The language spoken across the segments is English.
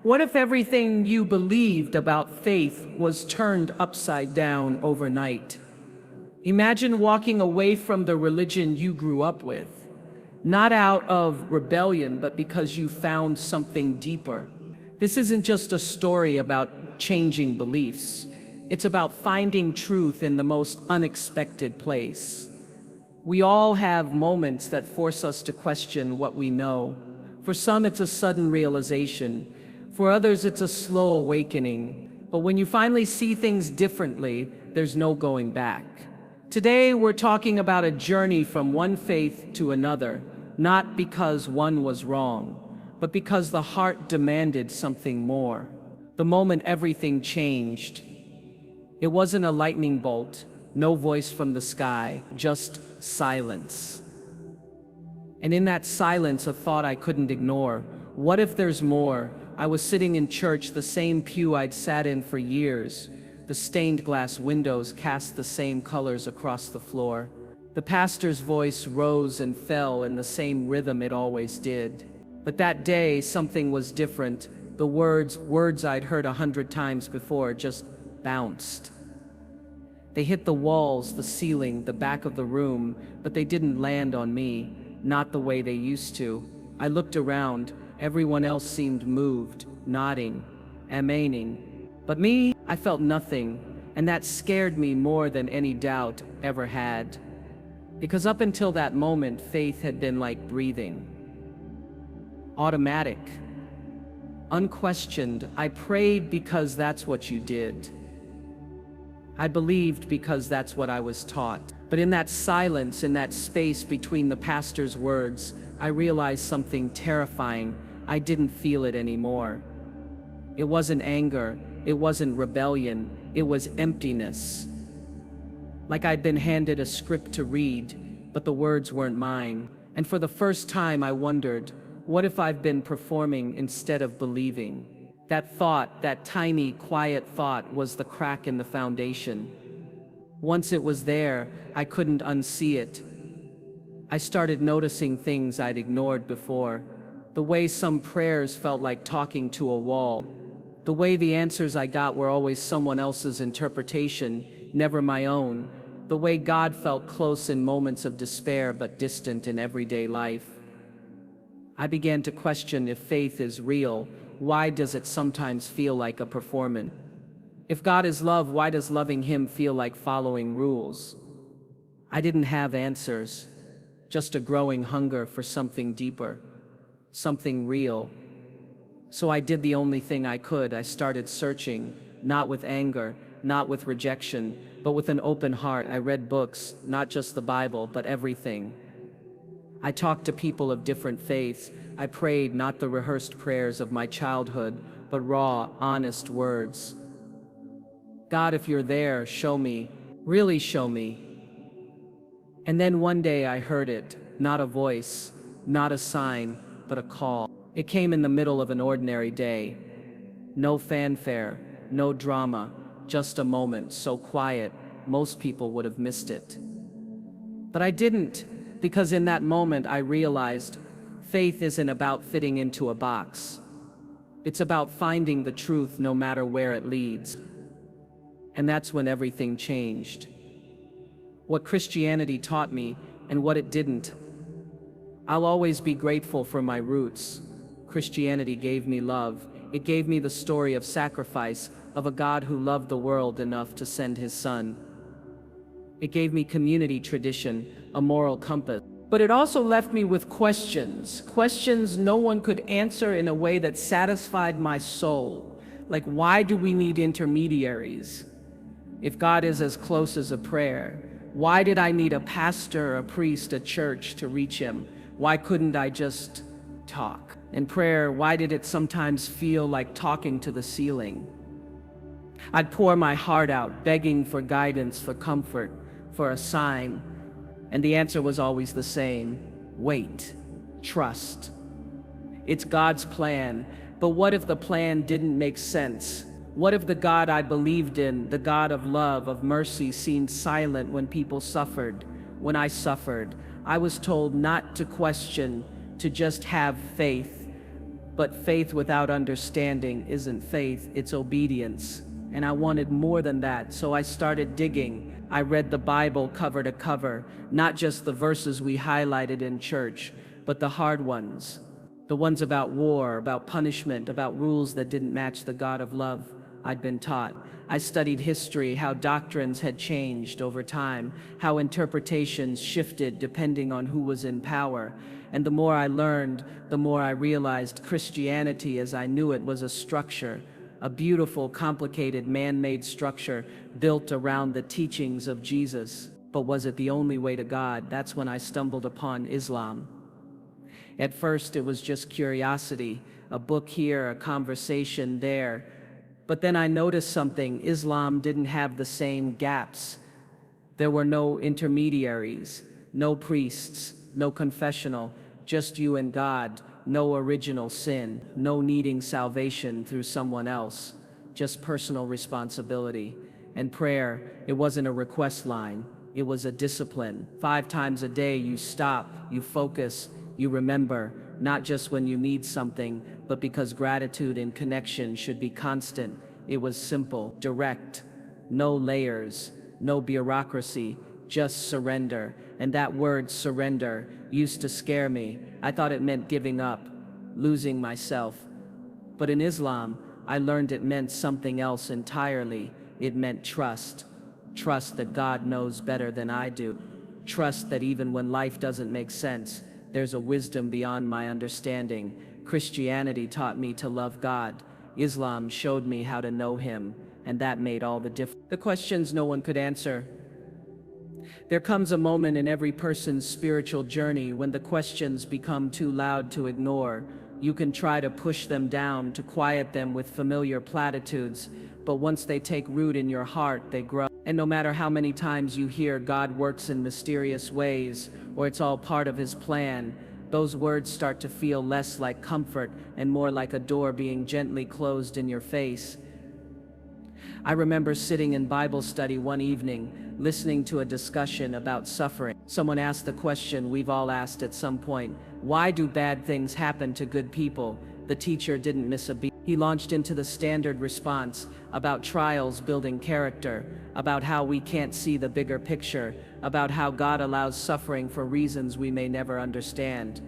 What if everything you believed about faith was turned upside down overnight? Imagine walking away from the religion you grew up with, not out of rebellion, but because you found something deeper. This isn't just a story about changing beliefs. It's about finding truth in the most unexpected place. We all have moments that force us to question what we know. For some, it's a sudden realization. For others, it's a slow awakening. But when you finally see things differently, there's no going back. Today, we're talking about a journey from one faith to another, not because one was wrong, but because the heart demanded something more. The moment everything changed, it wasn't a lightning bolt, no voice from the sky, just silence. And in that silence, a thought I couldn't ignore. What if there's more? I was sitting in church, the same pew I'd sat in for years. The stained glass windows cast the same colors across the floor. The pastor's voice rose and fell in the same rhythm it always did. But that day, something was different. The words I'd heard 100 times before just bounced. They hit the walls, the ceiling, the back of the room, but they didn't land on me, not the way they used to. I looked around. Everyone else seemed moved, nodding, amening. But me, I felt nothing, and that scared me more than any doubt ever had. Because up until that moment, faith had been like breathing. Automatic. Unquestioned. I prayed because that's what you did. I believed because that's what I was taught. But in that silence, in that space between the pastor's words, I realized something terrifying. I didn't feel it anymore. It wasn't anger, it wasn't rebellion, it was emptiness. Like I'd been handed a script to read, but the words weren't mine. And for the first time I wondered, what if I've been performing instead of believing? That thought, that tiny, quiet thought, was the crack in the foundation. Once it was there, I couldn't unsee it. I started noticing things I'd ignored before. The way some prayers felt like talking to a wall. The way the answers I got were always someone else's interpretation, never my own. The way God felt close in moments of despair but distant in everyday life. I began to question if faith is real. Why does it sometimes feel like a performance? If God is love, why does loving Him feel like following rules? I didn't have answers, just a growing hunger for something deeper, something real. So I did the only thing I could. I started searching, not with anger, not with rejection, but with an open heart. I read books, not just the Bible, but everything. I talked to people of different faiths. I prayed not the rehearsed prayers of my childhood, but raw, honest words. God, if you're there, show me, really show me. And then one day I heard it, not a voice, not a sign, but a call. It came in the middle of an ordinary day. No fanfare, no drama, just a moment so quiet, most people would have missed it. But I didn't, because in that moment I realized faith isn't about fitting into a box. It's about finding the truth no matter where it leads. And that's when everything changed. What Christianity taught me and what it didn't. I'll always be grateful for my roots. Christianity gave me love. It gave me the story of sacrifice, of a God who loved the world enough to send His Son. It gave me community tradition, a moral compass. But it also left me with questions no one could answer in a way that satisfied my soul. Like, why do we need intermediaries? If God is as close as a prayer, why did I need a pastor, a priest, a church to reach Him? Why couldn't I just talk? In prayer, why did it sometimes feel like talking to the ceiling? I'd pour my heart out, begging for guidance, for comfort, for a sign. And the answer was always the same: wait, trust. It's God's plan, but what if the plan didn't make sense? What if the God I believed in, the God of love, of mercy, seemed silent when people suffered? When I suffered, I was told not to question, to just have faith. But faith without understanding isn't faith, it's obedience. And I wanted more than that, so I started digging. I read the Bible cover to cover, not just the verses we highlighted in church, but the hard ones. The ones about war, about punishment, about rules that didn't match the God of love I'd been taught. I studied history, how doctrines had changed over time, how interpretations shifted depending on who was in power. And the more I learned, the more I realized Christianity as I knew it was a structure, a beautiful, complicated, man-made structure built around the teachings of Jesus. But was it the only way to God? That's when I stumbled upon Islam. At first, it was just curiosity, a book here, a conversation there. But then I noticed something. Islam didn't have the same gaps. There were no intermediaries, no priests, no confessional, just you and God, no original sin, no needing salvation through someone else, just personal responsibility. And prayer, it wasn't a request line, it was a discipline. 5 times a day you stop, you focus, you remember, not just when you need something, but because gratitude and connection should be constant. It was simple, direct, no layers, no bureaucracy, just surrender. And that word surrender used to scare me. I thought it meant giving up, losing myself. But in Islam, I learned it meant something else entirely. It meant trust. Trust that God knows better than I do. Trust that even when life doesn't make sense, there's a wisdom beyond my understanding. Christianity taught me to love God. Islam showed me how to know Him, and that made all the difference. The questions no one could answer. There comes a moment in every person's spiritual journey when the questions become too loud to ignore. You can try to push them down, to quiet them with familiar platitudes, but once they take root in your heart, they grow. And no matter how many times you hear God works in mysterious ways, or it's all part of His plan, those words start to feel less like comfort and more like a door being gently closed in your face. I remember sitting in Bible study one evening, listening to a discussion about suffering. Someone asked the question we've all asked at some point: why do bad things happen to good people? The teacher didn't miss a beat. He launched into the standard response about trials building character, about how we can't see the bigger picture, about how God allows suffering for reasons we may never understand.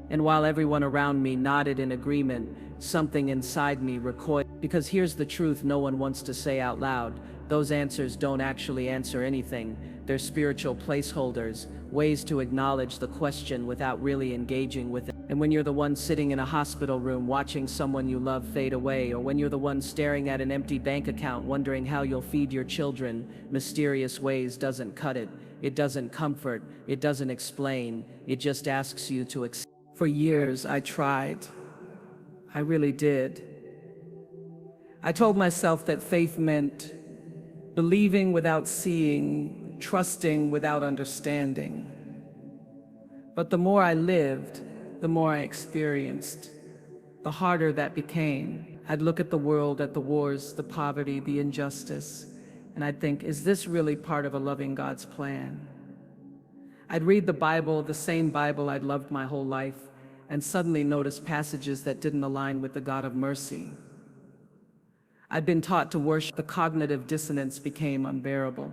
And while everyone around me nodded in agreement, something inside me recoiled. Because here's the truth no one wants to say out loud: those answers don't actually answer anything. They're spiritual placeholders, ways to acknowledge the question without really engaging with it. And when you're the one sitting in a hospital room watching someone you love fade away, or when you're the one staring at an empty bank account wondering how you'll feed your children, mysterious ways doesn't cut it. It doesn't comfort, it doesn't explain, it just asks you to accept. For years I tried. I really did. I told myself that faith meant believing without seeing, trusting without understanding. But the more I lived, the more I experienced, the harder that became. I'd look at the world, at the wars, the poverty, the injustice, and I'd think, is this really part of a loving God's plan? I'd read the Bible, the same Bible I'd loved my whole life, and suddenly notice passages that didn't align with the God of mercy. I'd been taught to worship. The cognitive dissonance became unbearable.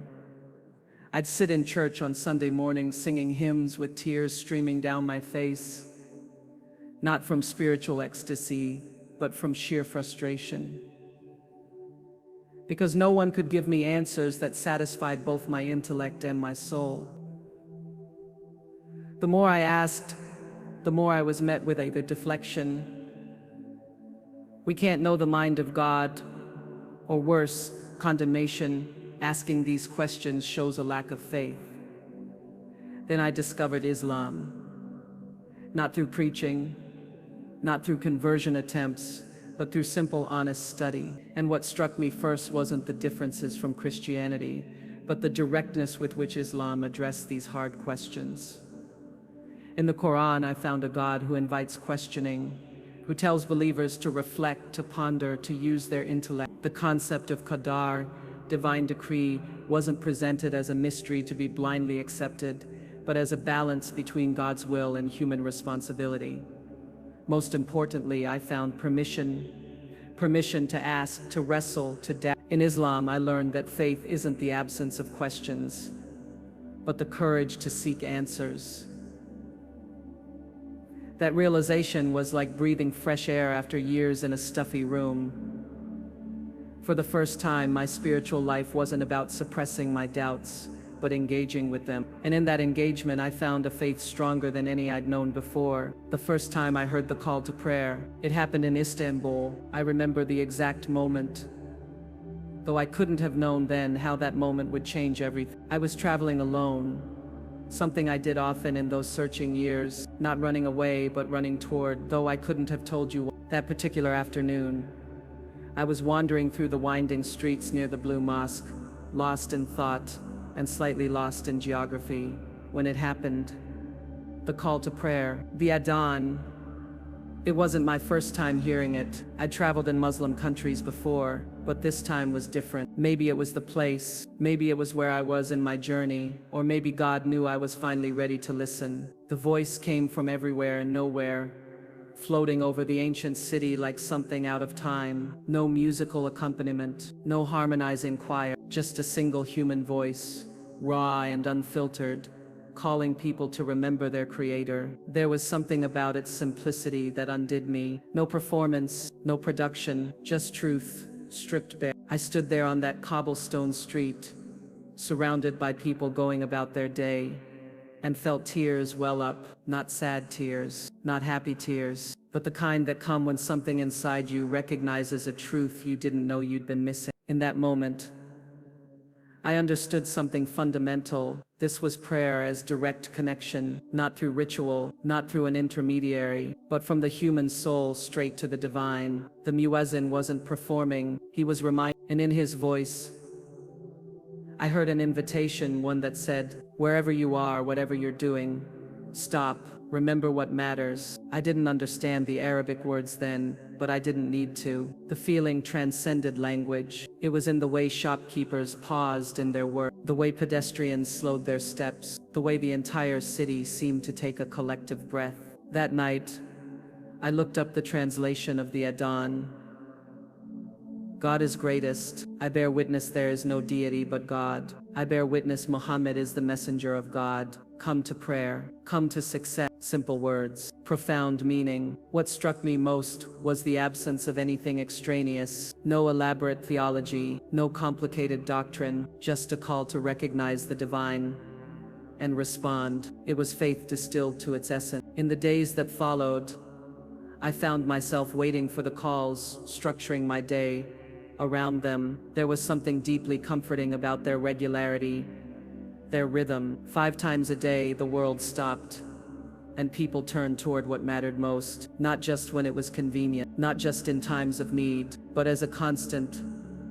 I'd sit in church on Sunday mornings singing hymns with tears streaming down my face, not from spiritual ecstasy, but from sheer frustration. Because no one could give me answers that satisfied both my intellect and my soul. The more I asked, the more I was met with either deflection. We can't know the mind of God, or worse, condemnation. Asking these questions shows a lack of faith. Then I discovered Islam, not through preaching, not through conversion attempts, but through simple, honest study. And what struck me first wasn't the differences from Christianity, but the directness with which Islam addressed these hard questions. In the Quran, I found a God who invites questioning, who tells believers to reflect, to ponder, to use their intellect. The concept of qadar, divine decree, wasn't presented as a mystery to be blindly accepted, but as a balance between God's will and human responsibility. Most importantly, I found permission to ask, to wrestle, to doubt. In Islam, I learned that faith isn't the absence of questions, but the courage to seek answers. That realization was like breathing fresh air after years in a stuffy room. For the first time, my spiritual life wasn't about suppressing my doubts, but engaging with them. And in that engagement, I found a faith stronger than any I'd known before. The first time I heard the call to prayer, it happened in Istanbul. I remember the exact moment, though I couldn't have known then how that moment would change everything. I was traveling alone, something I did often in those searching years, not running away, but running toward, though I couldn't have told you. That particular afternoon, I was wandering through the winding streets near the Blue Mosque, lost in thought and slightly lost in geography, when it happened. The call to prayer, the adhan. It wasn't my first time hearing it. I'd traveled in Muslim countries before, but this time was different. Maybe it was the place, maybe it was where I was in my journey, or maybe God knew I was finally ready to listen. The voice came from everywhere and nowhere, floating over the ancient city like something out of time. No musical accompaniment, no harmonizing choir, just a single human voice, raw and unfiltered, calling people to remember their creator. There was something about its simplicity that undid me. No performance, no production, just truth, stripped bare. I stood there on that cobblestone street, surrounded by people going about their day, and felt tears well up. Not sad tears, not happy tears, but the kind that come when something inside you recognizes a truth you didn't know you'd been missing. In that moment, I understood something fundamental. This was prayer as direct connection, not through ritual, not through an intermediary, but from the human soul straight to the divine. The muezzin wasn't performing, he was reminding, and in his voice, I heard an invitation, one that said, wherever you are, whatever you're doing, stop, remember what matters. I didn't understand the Arabic words then, but I didn't need to. The feeling transcended language. It was in the way shopkeepers paused in their work, the way pedestrians slowed their steps, the way the entire city seemed to take a collective breath. That night, I looked up the translation of the adhan. God is greatest. I bear witness there is no deity but God. I bear witness Muhammad is the messenger of God. Come to prayer. Come to success. Simple words, profound meaning. What struck me most was the absence of anything extraneous. No elaborate theology, no complicated doctrine, just a call to recognize the divine and respond. It was faith distilled to its essence. In the days that followed, I found myself waiting for the calls, structuring my day around them. There was something deeply comforting about their regularity, their rhythm. 5 times a day, the world stopped, and people turned toward what mattered most, not just when it was convenient, not just in times of need, but as a constant,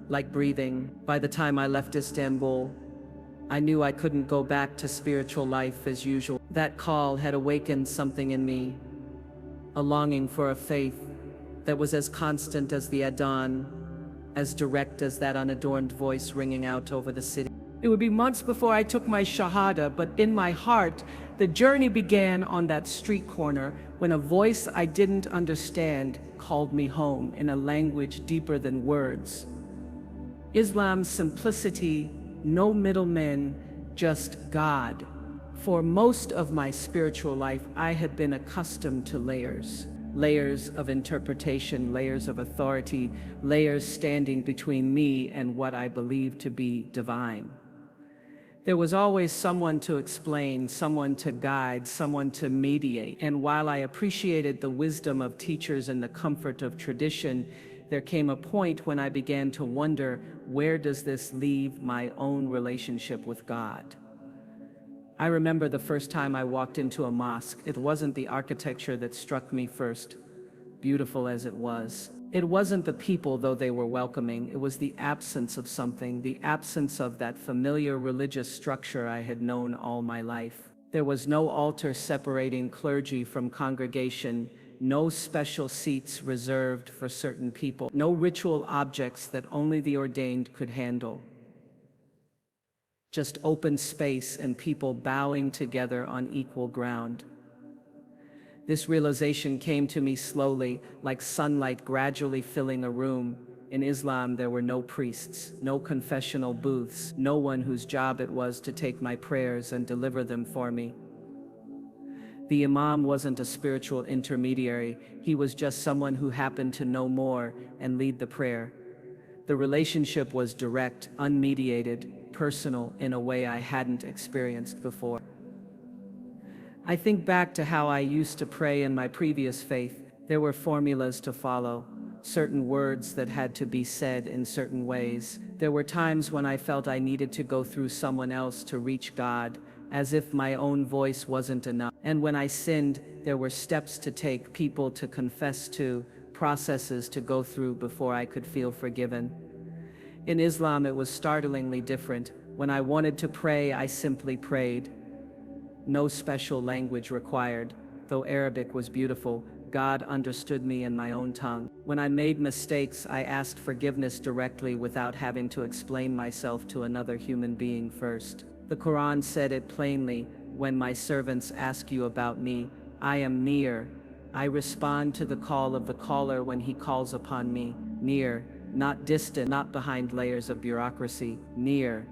like breathing. By the time I left Istanbul, I knew I couldn't go back to spiritual life as usual. That call had awakened something in me, a longing for a faith that was as constant as the adhan, as direct as that unadorned voice ringing out over the city. It would be months before I took my shahada, but in my heart, the journey began on that street corner when a voice I didn't understand called me home in a language deeper than words. Islam's simplicity, no middlemen, just God. For most of my spiritual life, I had been accustomed to layers. Layers of interpretation, layers of authority, layers standing between me and what I believed to be divine. There was always someone to explain, someone to guide, someone to mediate. And while I appreciated the wisdom of teachers and the comfort of tradition, there came a point when I began to wonder, where does this leave my own relationship with God? I remember the first time I walked into a mosque. It wasn't the architecture that struck me first, beautiful as it was. It wasn't the people, though they were welcoming. It was the absence of something, the absence of that familiar religious structure I had known all my life. There was no altar separating clergy from congregation, no special seats reserved for certain people, no ritual objects that only the ordained could handle. Just open space and people bowing together on equal ground. This realization came to me slowly, like sunlight gradually filling a room. In Islam, there were no priests, no confessional booths, no one whose job it was to take my prayers and deliver them for me. The Imam wasn't a spiritual intermediary, he was just someone who happened to know more and lead the prayer. The relationship was direct, unmediated, personal in a way I hadn't experienced before. I think back to how I used to pray in my previous faith. There were formulas to follow, certain words that had to be said in certain ways. There were times when I felt I needed to go through someone else to reach God, as if my own voice wasn't enough. And when I sinned, there were steps to take, people to confess to, processes to go through before I could feel forgiven. In Islam, it was startlingly different. When I wanted to pray, I simply prayed. No special language required. Though Arabic was beautiful, God understood me in my own tongue. When I made mistakes, I asked forgiveness directly without having to explain myself to another human being first. The Quran said it plainly, "When my servants ask you about me, I am near. I respond to the call of the caller when he calls upon me." Near, not distant, not behind layers of bureaucracy, near.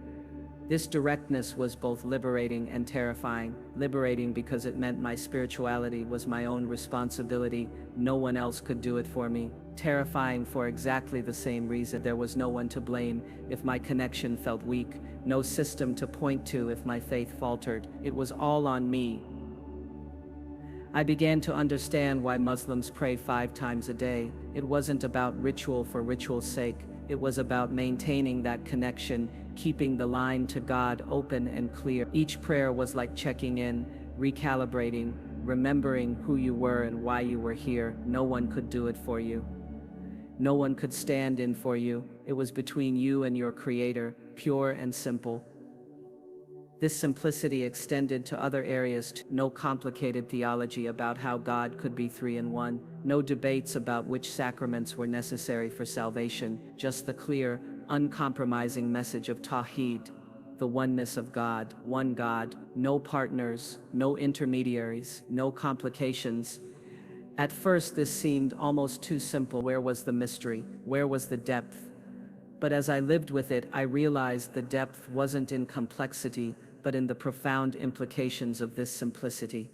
This directness was both liberating and terrifying. Liberating because it meant my spirituality was my own responsibility, no one else could do it for me. Terrifying for exactly the same reason. There was no one to blame if my connection felt weak, no system to point to if my faith faltered. It was all on me. I began to understand why Muslims pray 5 times a day. It wasn't about ritual for ritual's sake. It was about maintaining that connection, keeping the line to God open and clear. Each prayer was like checking in, recalibrating, remembering who you were and why you were here. No one could do it for you. No one could stand in for you. It was between you and your Creator, pure and simple. This simplicity extended to other areas too. No complicated theology about how God could be 3 in 1. No debates about which sacraments were necessary for salvation. Just the clear, uncompromising message of Tawheed, the oneness of God, one God, no partners, no intermediaries, no complications. At first this seemed almost too simple. Where was the mystery? Where was the depth? But as I lived with it, I realized the depth wasn't in complexity, but in the profound implications of this simplicity.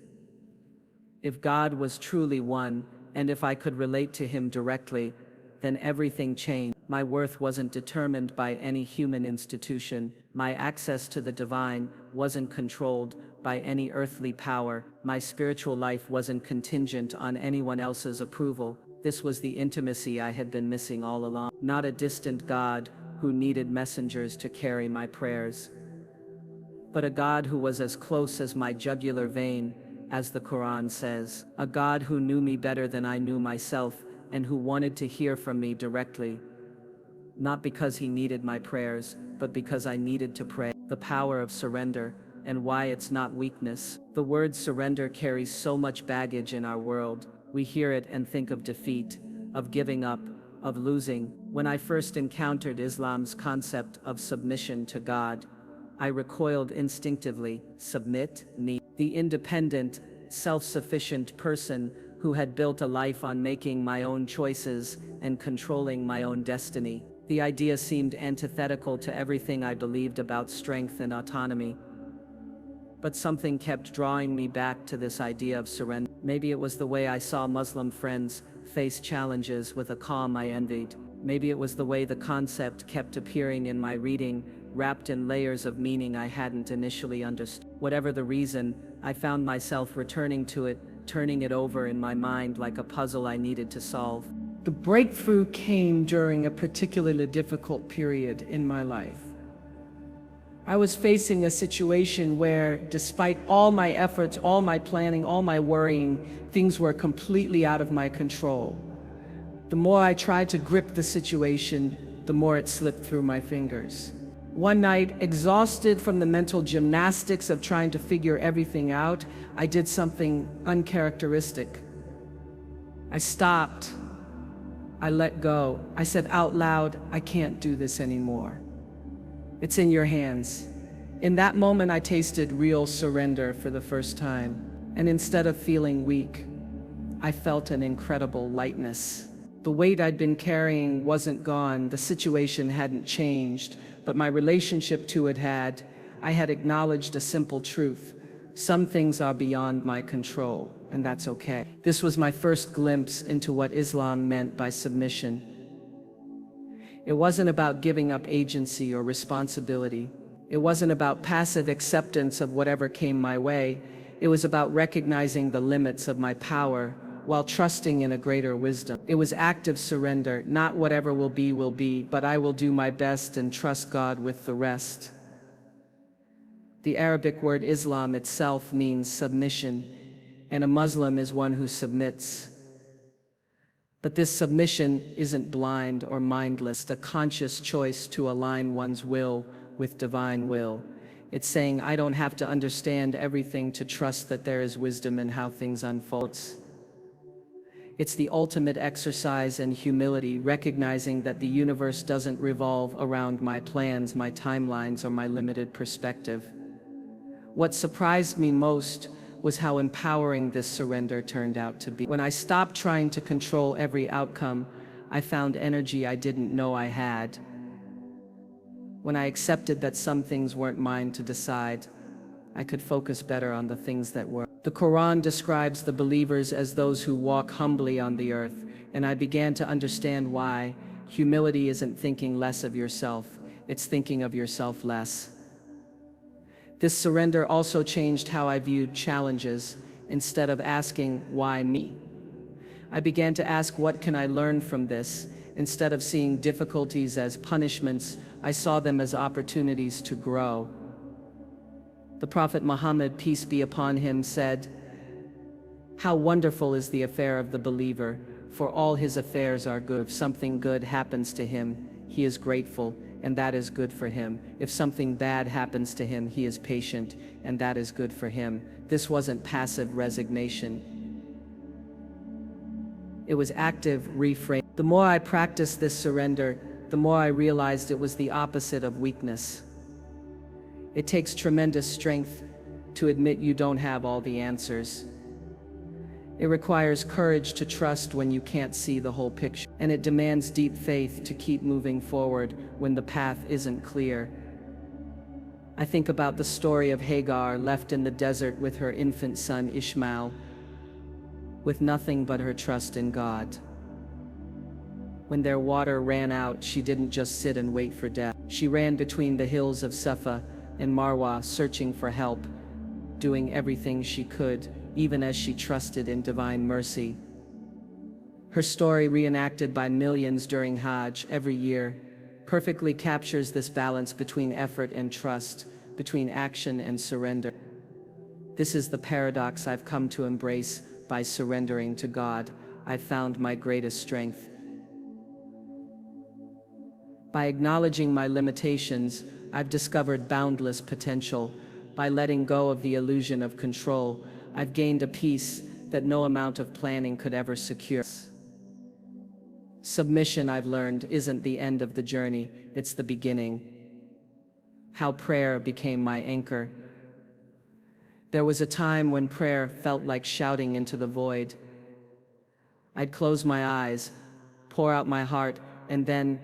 If God was truly one, and if I could relate to him directly, then everything changed. My worth wasn't determined by any human institution. My access to the divine wasn't controlled by any earthly power. My spiritual life wasn't contingent on anyone else's approval. This was the intimacy I had been missing all along. Not a distant God who needed messengers to carry my prayers, but a God who was as close as my jugular vein, as the Quran says. A God who knew me better than I knew myself, and who wanted to hear from me directly. Not because he needed my prayers, but because I needed to pray. The power of surrender, and why it's not weakness. The word surrender carries so much baggage in our world. We hear it and think of defeat, of giving up, of losing. When I first encountered Islam's concept of submission to God, I recoiled instinctively. Submit, need. The independent, self-sufficient person who had built a life on making my own choices and controlling my own destiny. The idea seemed antithetical to everything I believed about strength and autonomy. But something kept drawing me back to this idea of surrender. Maybe it was the way I saw Muslim friends face challenges with a calm I envied. Maybe it was the way the concept kept appearing in my reading, wrapped in layers of meaning I hadn't initially understood. Whatever the reason, I found myself returning to it, turning it over in my mind like a puzzle I needed to solve. The breakthrough came during a particularly difficult period in my life. I was facing a situation where, despite all my efforts, all my planning, all my worrying, things were completely out of my control. The more I tried to grip the situation, the more it slipped through my fingers. One night, exhausted from the mental gymnastics of trying to figure everything out, I did something uncharacteristic. I stopped. I let go. I said out loud, "I can't do this anymore. It's in your hands." In that moment, I tasted real surrender for the first time. And instead of feeling weak, I felt an incredible lightness. The weight I'd been carrying wasn't gone, the situation hadn't changed, but my relationship to it had. I had acknowledged a simple truth. Some things are beyond my control, and that's okay. This was my first glimpse into what Islam meant by submission. It wasn't about giving up agency or responsibility. It wasn't about passive acceptance of whatever came my way. It was about recognizing the limits of my power while trusting in a greater wisdom. It was active surrender, not whatever will be, but I will do my best and trust God with the rest. The Arabic word Islam itself means submission, and a Muslim is one who submits. But this submission isn't blind or mindless, a conscious choice to align one's will with divine will. It's saying, I don't have to understand everything to trust that there is wisdom in how things unfold. It's the ultimate exercise in humility, recognizing that the universe doesn't revolve around my plans, my timelines, or my limited perspective. What surprised me most was how empowering this surrender turned out to be. When I stopped trying to control every outcome, I found energy I didn't know I had. When I accepted that some things weren't mine to decide, I could focus better on the things that were. The Quran describes the believers as those who walk humbly on the earth, and I began to understand why. Humility isn't thinking less of yourself, it's thinking of yourself less. This surrender also changed how I viewed challenges. Instead of asking, why me? I began to ask, what can I learn from this? Instead of seeing difficulties as punishments, I saw them as opportunities to grow. The Prophet Muhammad, peace be upon him, said, "How wonderful is the affair of the believer, for all his affairs are good. If something good happens to him, he is grateful, and that is good for him. If something bad happens to him, he is patient, and that is good for him." This wasn't passive resignation. It was active reframe. The more I practiced this surrender, the more I realized it was the opposite of weakness. It takes tremendous strength to admit you don't have all the answers. It requires courage to trust when you can't see the whole picture. And it demands deep faith to keep moving forward when the path isn't clear. I think about the story of Hagar, left in the desert with her infant son Ishmael, with nothing but her trust in God. When their water ran out, she didn't just sit and wait for death. She ran between the hills of Safa and Marwa, searching for help, doing everything she could, even as she trusted in divine mercy. Her story, reenacted by millions during Hajj every year, perfectly captures this balance between effort and trust, between action and surrender. This is the paradox I've come to embrace. By surrendering to God, I've found my greatest strength. By acknowledging my limitations, I've discovered boundless potential. By letting go of the illusion of control, I've gained a peace that no amount of planning could ever secure. Submission, I've learned, isn't the end of the journey, it's the beginning. How prayer became my anchor. There was a time when prayer felt like shouting into the void. I'd close my eyes, pour out my heart, and then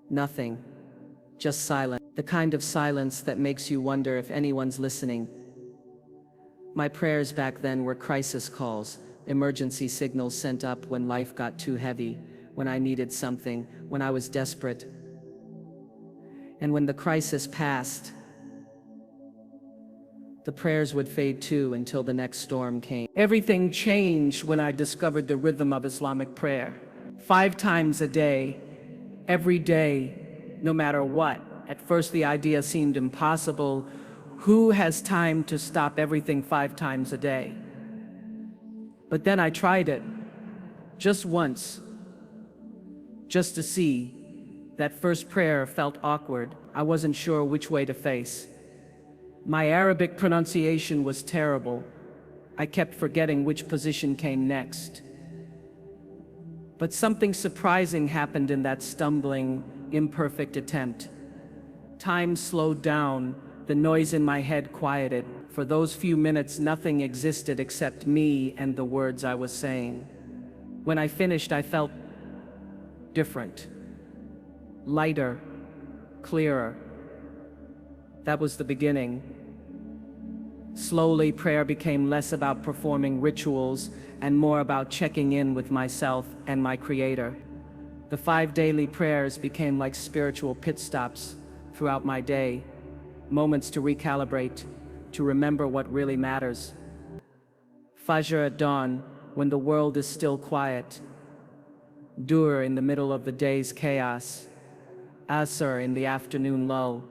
nothing. Just silence. The kind of silence that makes you wonder if anyone's listening. My prayers back then were crisis calls, emergency signals sent up when life got too heavy, when I needed something, when I was desperate. And when the crisis passed, the prayers would fade too until the next storm came. Everything changed when I discovered the rhythm of Islamic prayer. 5 times a day, every day, no matter what. At first the idea seemed impossible. Who has time to stop everything 5 times a day? But then I tried it, just once, just to see. That first prayer felt awkward. I wasn't sure which way to face. My Arabic pronunciation was terrible. I kept forgetting which position came next. But something surprising happened in that stumbling, imperfect attempt. Time slowed down, the noise in my head quieted. For those few minutes, nothing existed except me and the words I was saying. When I finished, I felt different, lighter, clearer. That was the beginning. Slowly, prayer became less about performing rituals and more about checking in with myself and my Creator. The 5 daily prayers became like spiritual pit stops throughout my day, moments to recalibrate, to remember what really matters. Fajr at dawn, when the world is still quiet. Dur in the middle of the day's chaos. Asr in the afternoon lull.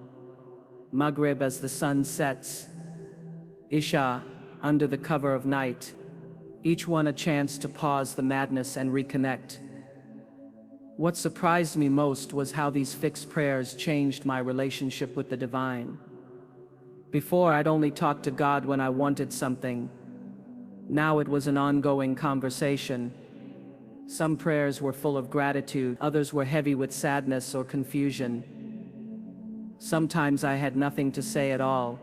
Maghrib as the sun sets. Isha under the cover of night. Each one a chance to pause the madness and reconnect. What surprised me most was how these fixed prayers changed my relationship with the divine. Before, I'd only talk to God when I wanted something. Now it was an ongoing conversation. Some prayers were full of gratitude, others were heavy with sadness or confusion. Sometimes I had nothing to say at all,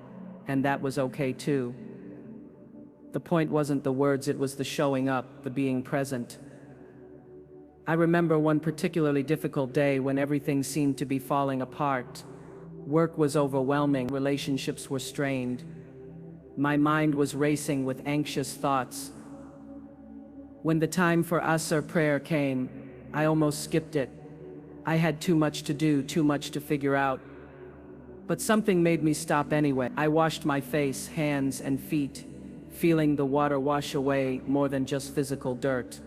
and that was okay too. The point wasn't the words, it was the showing up, the being present. I remember one particularly difficult day when everything seemed to be falling apart. Work was overwhelming, relationships were strained. My mind was racing with anxious thoughts. When the time for Asr prayer came, I almost skipped it. I had too much to do, too much to figure out. But something made me stop anyway. I washed my face, hands, and feet, feeling the water wash away more than just physical dirt.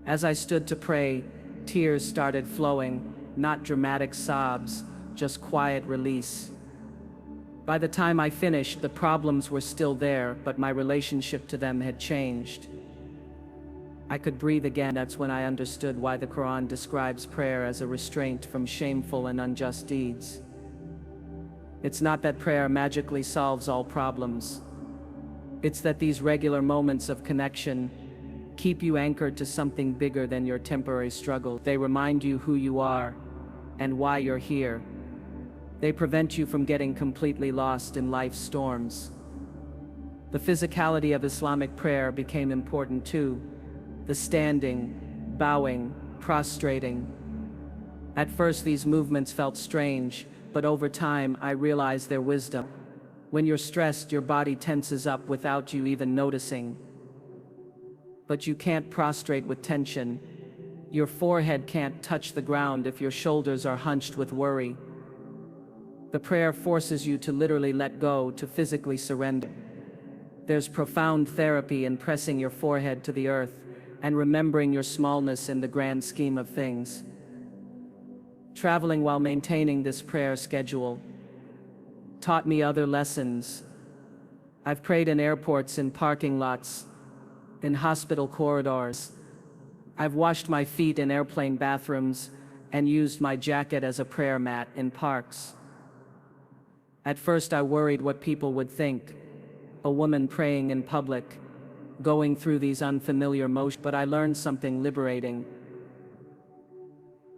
As I stood to pray, tears started flowing, not dramatic sobs, just quiet release. By the time I finished, the problems were still there, but my relationship to them had changed. I could breathe again. That's when I understood why the Quran describes prayer as a restraint from shameful and unjust deeds. It's not that prayer magically solves all problems. It's that these regular moments of connection keep you anchored to something bigger than your temporary struggle. They remind you who you are and why you're here. They prevent you from getting completely lost in life's storms. The physicality of Islamic prayer became important too. The standing, bowing, prostrating. At first these movements felt strange, but over time I realized their wisdom. When you're stressed, your body tenses up without you even noticing. But you can't prostrate with tension. Your forehead can't touch the ground if your shoulders are hunched with worry. The prayer forces you to literally let go, to physically surrender. There's profound therapy in pressing your forehead to the earth and remembering your smallness in the grand scheme of things. Traveling while maintaining this prayer schedule taught me other lessons. I've prayed in airports, in parking lots, in hospital corridors. I've washed my feet in airplane bathrooms and used my jacket as a prayer mat in parks. At first I worried what people would think, a woman praying in public, going through these unfamiliar motions, but I learned something liberating.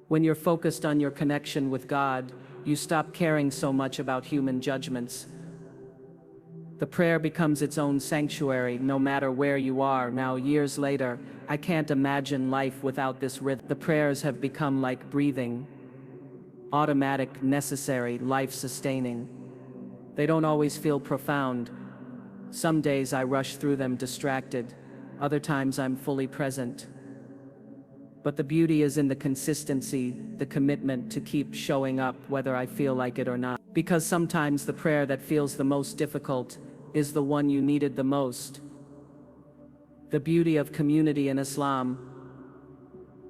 When you're focused on your connection with God, you stop caring so much about human judgments. The prayer becomes its own sanctuary, no matter where you are. Now, years later, I can't imagine life without this rhythm. The prayers have become like breathing, automatic, necessary, life-sustaining. They don't always feel profound. Some days I rush through them distracted, other times I'm fully present. But the beauty is in the consistency, the commitment to keep showing up whether I feel like it or not. Because sometimes the prayer that feels the most difficult is the one you needed the most. The beauty of community in Islam.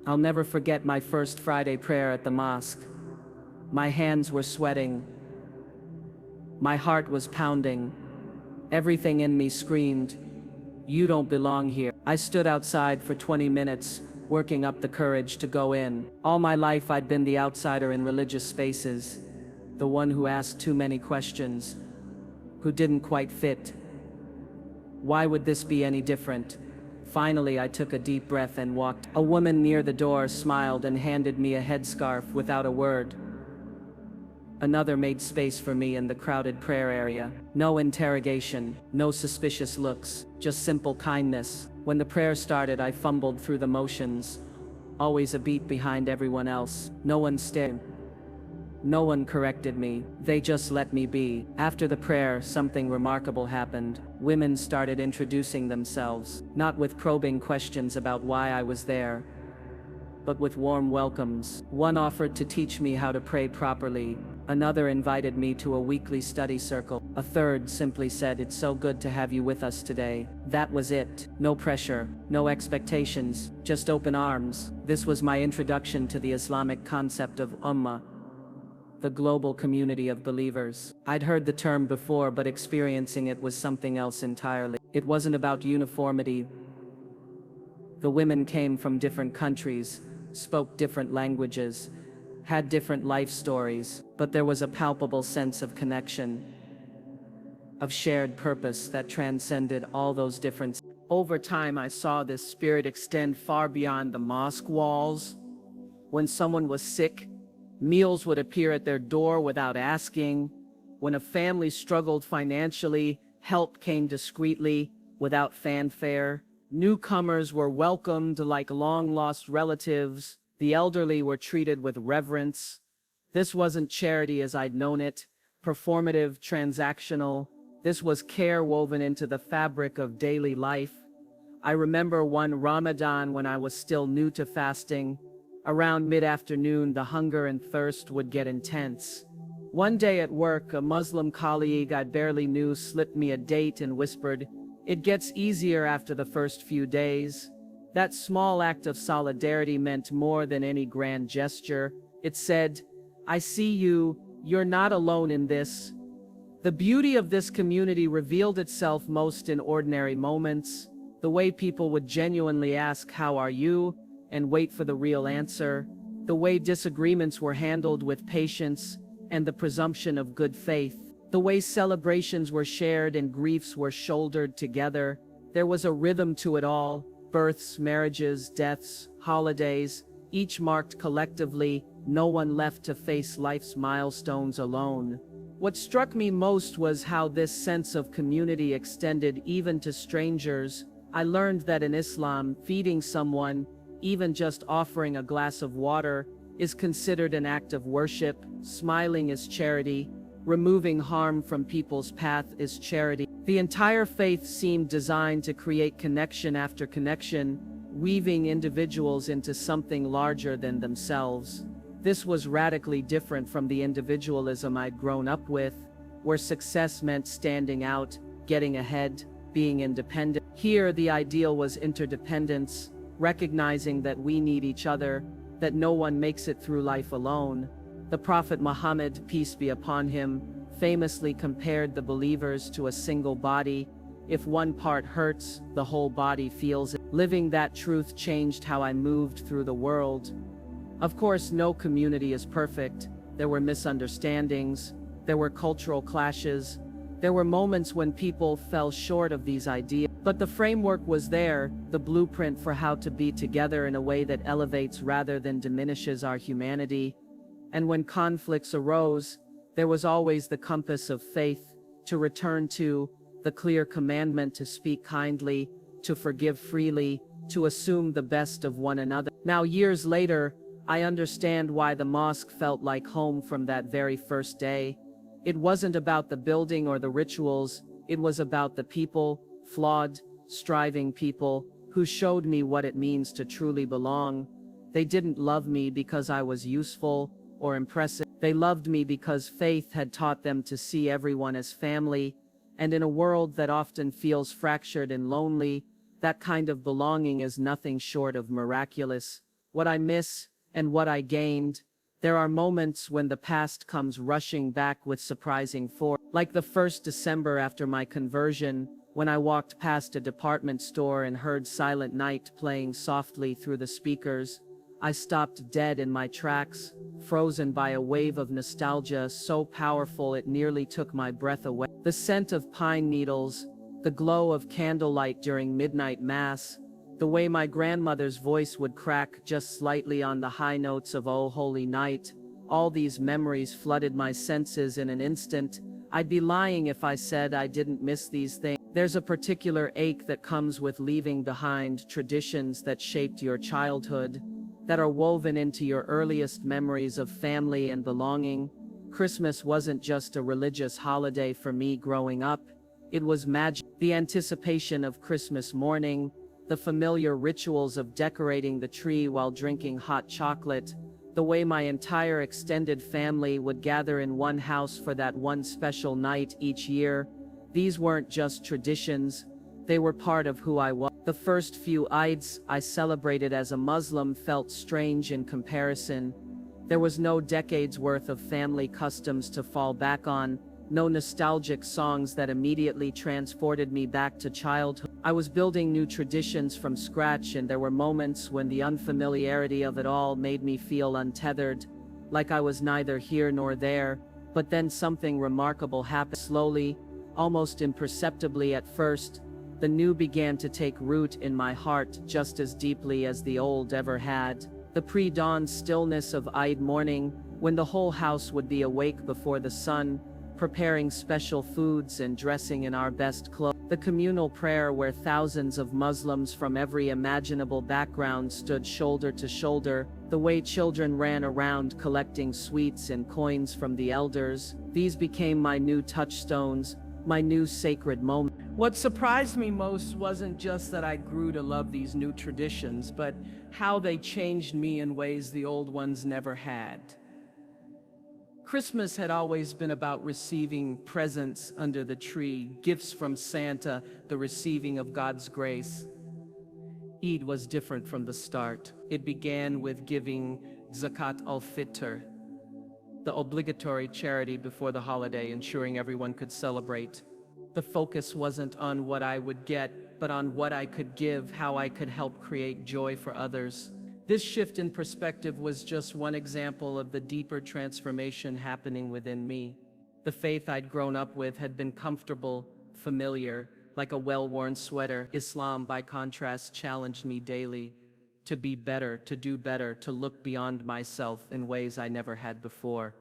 I'll never forget my first Friday prayer at the mosque. My hands were sweating. My heart was pounding. Everything in me screamed, "You don't belong here." I stood outside for 20 minutes, working up the courage to go in. All my life I'd been the outsider in religious spaces, the one who asked too many questions, who didn't quite fit. Why would this be any different? Finally, I took a deep breath and walked. A woman near the door smiled and handed me a headscarf without a word. Another made space for me in the crowded prayer area. No interrogation, no suspicious looks, just simple kindness. When the prayer started, I fumbled through the motions, always a beat behind everyone else. No one stared. No one corrected me, they just let me be. After the prayer, something remarkable happened. Women started introducing themselves, not with probing questions about why I was there, but with warm welcomes. One offered to teach me how to pray properly. Another invited me to a weekly study circle. A third simply said, "It's so good to have you with us today." That was it. No pressure, no expectations, just open arms. This was my introduction to the Islamic concept of ummah, the global community of believers. I'd heard the term before, but experiencing it was something else entirely. It wasn't about uniformity. The women came from different countries, spoke different languages, had different life stories, but there was a palpable sense of connection, of shared purpose that transcended all those differences. Over time, I saw this spirit extend far beyond the mosque walls. When someone was sick, meals would appear at their door without asking. When a family struggled financially, help came discreetly, without fanfare. Newcomers were welcomed like long-lost relatives. The elderly were treated with reverence. This wasn't charity as I'd known it, performative, transactional. This was care woven into the fabric of daily life. I remember one Ramadan when I was still new to fasting. Around mid-afternoon, the hunger and thirst would get intense. One day at work, a Muslim colleague I barely knew slipped me a date and whispered, "It gets easier after the first few days." That small act of solidarity meant more than any grand gesture. It said, "I see you, you're not alone in this." The beauty of this community revealed itself most in ordinary moments. The way people would genuinely ask, "How are you?" and wait for the real answer. The way disagreements were handled with patience and the presumption of good faith. The way celebrations were shared and griefs were shouldered together. There was a rhythm to it all. Births, marriages, deaths, holidays, each marked collectively. No one left to face life's milestones alone. What struck me most was how this sense of community extended even to strangers. I learned that in Islam, feeding someone, even just offering a glass of water, is considered an act of worship. Smiling is charity. Removing harm from people's path is charity. The entire faith seemed designed to create connection after connection, weaving individuals into something larger than themselves. This was radically different from the individualism I'd grown up with, where success meant standing out, getting ahead, being independent. Here, the ideal was interdependence, recognizing that we need each other, that no one makes it through life alone. The Prophet Muhammad, peace be upon him, famously compared the believers to a single body. If one part hurts, the whole body feels it. Living that truth changed how I moved through the world. Of course, no community is perfect. There were misunderstandings, there were cultural clashes, there were moments when people fell short of these ideas. But the framework was there, the blueprint for how to be together in a way that elevates rather than diminishes our humanity. And when conflicts arose, there was always the compass of faith to return to, the clear commandment to speak kindly, to forgive freely, to assume the best of one another. Now, years later, I understand why the mosque felt like home from that very first day. It wasn't about the building or the rituals, it was about the people, flawed, striving people, who showed me what it means to truly belong. They didn't love me because I was useful or impressive. They loved me because faith had taught them to see everyone as family, and in a world that often feels fractured and lonely, that kind of belonging is nothing short of miraculous. What I miss and what I gained, there are moments when the past comes rushing back with surprising force. Like the first December after my conversion, when I walked past a department store and heard Silent Night playing softly through the speakers, I stopped dead in my tracks, frozen by a wave of nostalgia so powerful it nearly took my breath away. The scent of pine needles, the glow of candlelight during midnight mass, the way my grandmother's voice would crack just slightly on the high notes of "O Holy Night," All these memories flooded my senses in an instant. I'd be lying if I said I didn't miss these things. There's a particular ache that comes with leaving behind traditions that shaped your childhood, that are woven into your earliest memories of family and belonging. Christmas wasn't just a religious holiday for me growing up, it was magic. The anticipation of Christmas morning, the familiar rituals of decorating the tree while drinking hot chocolate, the way my entire extended family would gather in one house for that one special night each year. These weren't just traditions, they were part of who I was. The first few Eids I celebrated as a Muslim felt strange in comparison. There was no decades worth of family customs to fall back on, no nostalgic songs that immediately transported me back to childhood. I was building new traditions from scratch, and there were moments when the unfamiliarity of it all made me feel untethered, like I was neither here nor there. But then something remarkable happened. Slowly, almost imperceptibly at first, the new began to take root in my heart just as deeply as the old ever had. The pre-dawn stillness of Eid morning, when the whole house would be awake before the sun, preparing special foods and dressing in our best clothes. The communal prayer where thousands of Muslims from every imaginable background stood shoulder to shoulder, the way children ran around collecting sweets and coins from the elders. These became my new touchstones, my new sacred moment. What surprised me most wasn't just that I grew to love these new traditions, but how they changed me in ways the old ones never had. Christmas had always been about receiving presents under the tree, gifts from Santa, the receiving of God's grace. Eid was different from the start. It began with giving Zakat al-Fitr, the obligatory charity before the holiday, ensuring everyone could celebrate. The focus wasn't on what I would get, but on what I could give, how I could help create joy for others. This shift in perspective was just one example of the deeper transformation happening within me. The faith I'd grown up with had been comfortable, familiar, like a well-worn sweater. Islam, by contrast, challenged me daily to be better, to do better, to look beyond myself in ways I never had before.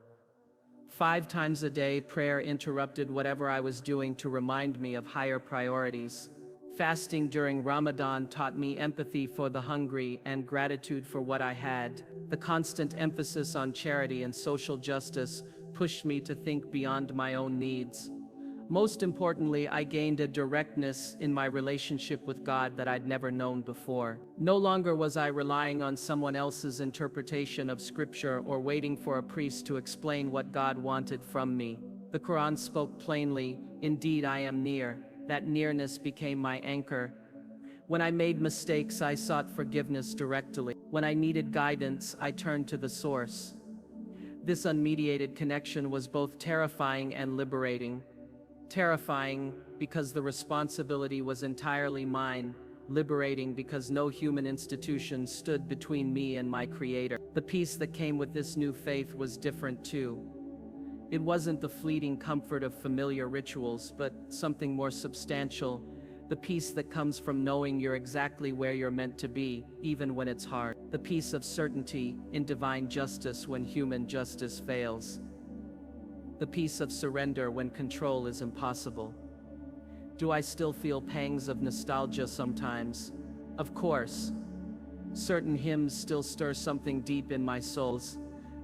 5 times a day, prayer interrupted whatever I was doing to remind me of higher priorities. Fasting during Ramadan taught me empathy for the hungry and gratitude for what I had. The constant emphasis on charity and social justice pushed me to think beyond my own needs. Most importantly, I gained a directness in my relationship with God that I'd never known before. No longer was I relying on someone else's interpretation of Scripture or waiting for a priest to explain what God wanted from me. The Quran spoke plainly, "Indeed, I am near." That nearness became my anchor. When I made mistakes, I sought forgiveness directly. When I needed guidance, I turned to the source. This unmediated connection was both terrifying and liberating. Terrifying because the responsibility was entirely mine, liberating because no human institution stood between me and my Creator. The peace that came with this new faith was different too. It wasn't the fleeting comfort of familiar rituals, but something more substantial, the peace that comes from knowing you're exactly where you're meant to be, even when it's hard. The peace of certainty in divine justice when human justice fails. The peace of surrender when control is impossible. Do I still feel pangs of nostalgia sometimes? Of course. Certain hymns still stir something deep in my soul.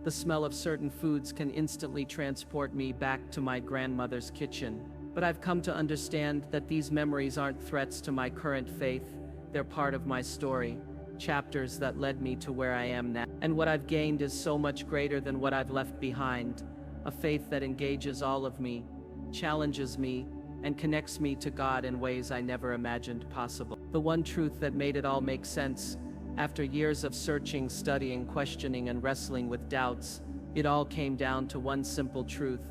The smell of certain foods can instantly transport me back to my grandmother's kitchen. But I've come to understand that these memories aren't threats to my current faith, they're part of my story, chapters that led me to where I am now. And what I've gained is so much greater than what I've left behind, a faith that engages all of me, challenges me, and connects me to God in ways I never imagined possible. The one truth that made it all make sense. After years of searching, studying, questioning, and wrestling with doubts, it all came down to one simple truth.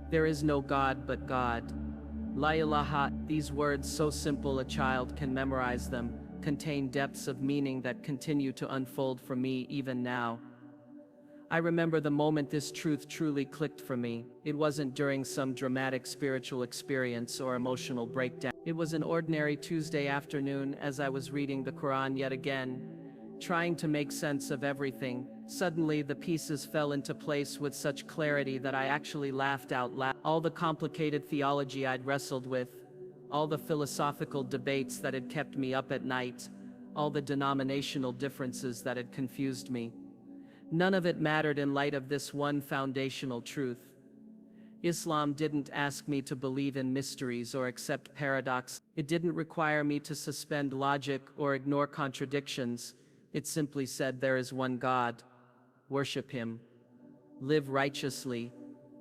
There is no God but God. La ilaha, these words, so simple a child can memorize them, contain depths of meaning that continue to unfold for me even now. I remember the moment this truth truly clicked for me. It wasn't during some dramatic spiritual experience or emotional breakdown. It was an ordinary Tuesday afternoon as I was reading the Quran yet again, trying to make sense of everything, Suddenly, the pieces fell into place with such clarity that I actually laughed out loud. All the complicated theology I'd wrestled with, all the philosophical debates that had kept me up at night, all the denominational differences that had confused me. None of it mattered in light of this one foundational truth. Islam didn't ask me to believe in mysteries or accept paradox. It didn't require me to suspend logic or ignore contradictions. It simply said there is one God. Worship Him. Live righteously.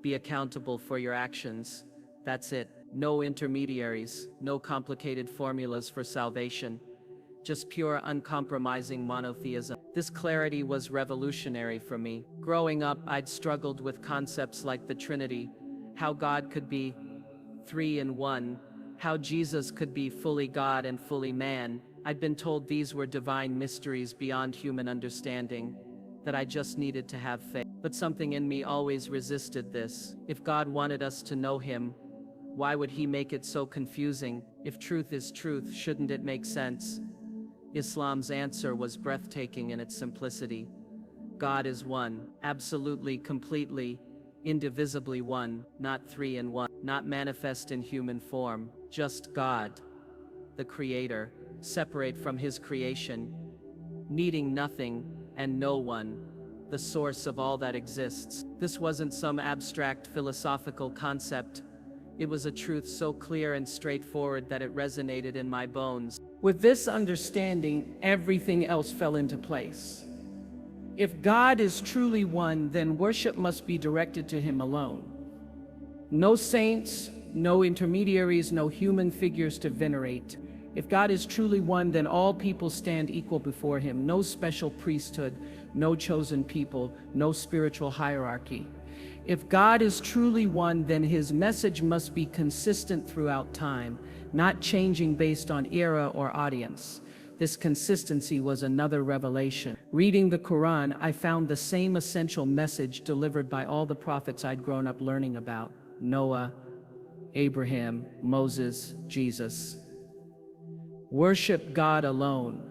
Be accountable for your actions. That's it. No intermediaries, no complicated formulas for salvation. Just pure, uncompromising monotheism. This clarity was revolutionary for me. Growing up, I'd struggled with concepts like the Trinity, how God could be three in one, how Jesus could be fully God and fully man. I'd been told these were divine mysteries beyond human understanding, that I just needed to have faith. But something in me always resisted this. If God wanted us to know Him, why would He make it so confusing? If truth is truth, shouldn't it make sense? Islam's answer was breathtaking in its simplicity. God is one, absolutely, completely, indivisibly one, not three in one, not manifest in human form, just God, the Creator, separate from His creation, needing nothing and no one, the source of all that exists. This wasn't some abstract philosophical concept. It was a truth so clear and straightforward that it resonated in my bones. With this understanding, everything else fell into place. If God is truly one, then worship must be directed to Him alone. No saints, no intermediaries, no human figures to venerate. If God is truly one, then all people stand equal before Him. No special priesthood, no chosen people, no spiritual hierarchy. If God is truly one, then His message must be consistent throughout time, not changing based on era or audience. This consistency was another revelation. Reading the Quran, I found the same essential message delivered by all the prophets I'd grown up learning about: Noah, Abraham, Moses, Jesus. Worship God alone.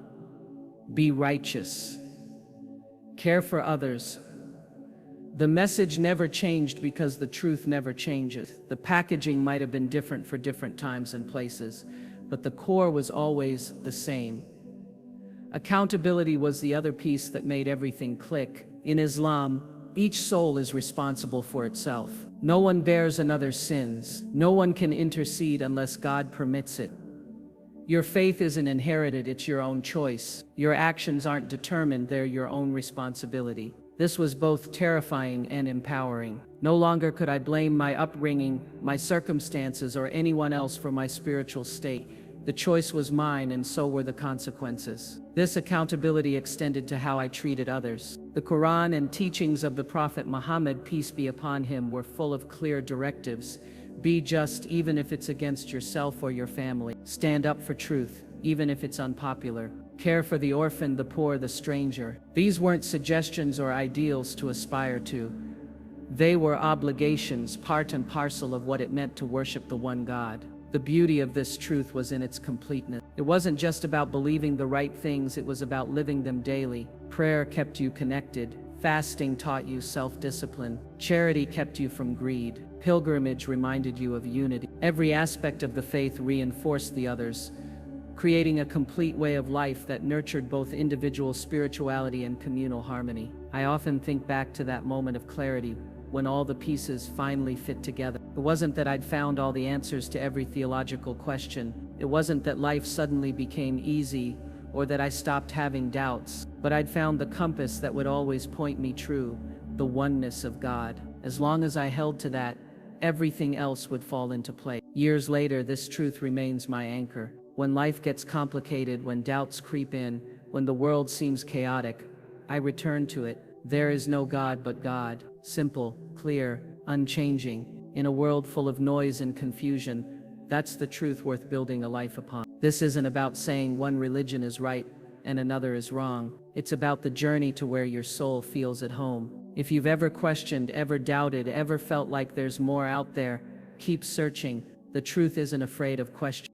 Be righteous. Care for others. The message never changed because the truth never changes. The packaging might have been different for different times and places, but the core was always the same. Accountability was the other piece that made everything click. In Islam, each soul is responsible for itself. No one bears another's sins. No one can intercede unless God permits it. Your faith isn't inherited, it's your own choice. Your actions aren't determined, they're your own responsibility. This was both terrifying and empowering. No longer could I blame my upbringing, my circumstances, or anyone else for my spiritual state. The choice was mine, and so were the consequences. This accountability extended to how I treated others. The Quran and teachings of the Prophet Muhammad, peace be upon him, were full of clear directives. Be just even if it's against yourself or your family. Stand up for truth, even if it's unpopular. Care for the orphan, the poor, the stranger. These weren't suggestions or ideals to aspire to. They were obligations, part and parcel of what it meant to worship the one God. The beauty of this truth was in its completeness. It wasn't just about believing the right things, it was about living them daily. Prayer kept you connected. Fasting taught you self-discipline. Charity kept you from greed. Pilgrimage reminded you of unity. Every aspect of the faith reinforced the others, creating a complete way of life that nurtured both individual spirituality and communal harmony. I often think back to that moment of clarity when all the pieces finally fit together. It wasn't that I'd found all the answers to every theological question. It wasn't that life suddenly became easy or that I stopped having doubts, but I'd found the compass that would always point me true, the oneness of God. As long as I held to that, everything else would fall into place. Years later, this truth remains my anchor. When life gets complicated, when doubts creep in, when the world seems chaotic, I return to it. There is no God but God. Simple, clear, unchanging. In a world full of noise and confusion, that's the truth worth building a life upon. This isn't about saying one religion is right and another is wrong. It's about the journey to where your soul feels at home. If you've ever questioned, ever doubted, ever felt like there's more out there, keep searching. The truth isn't afraid of questions.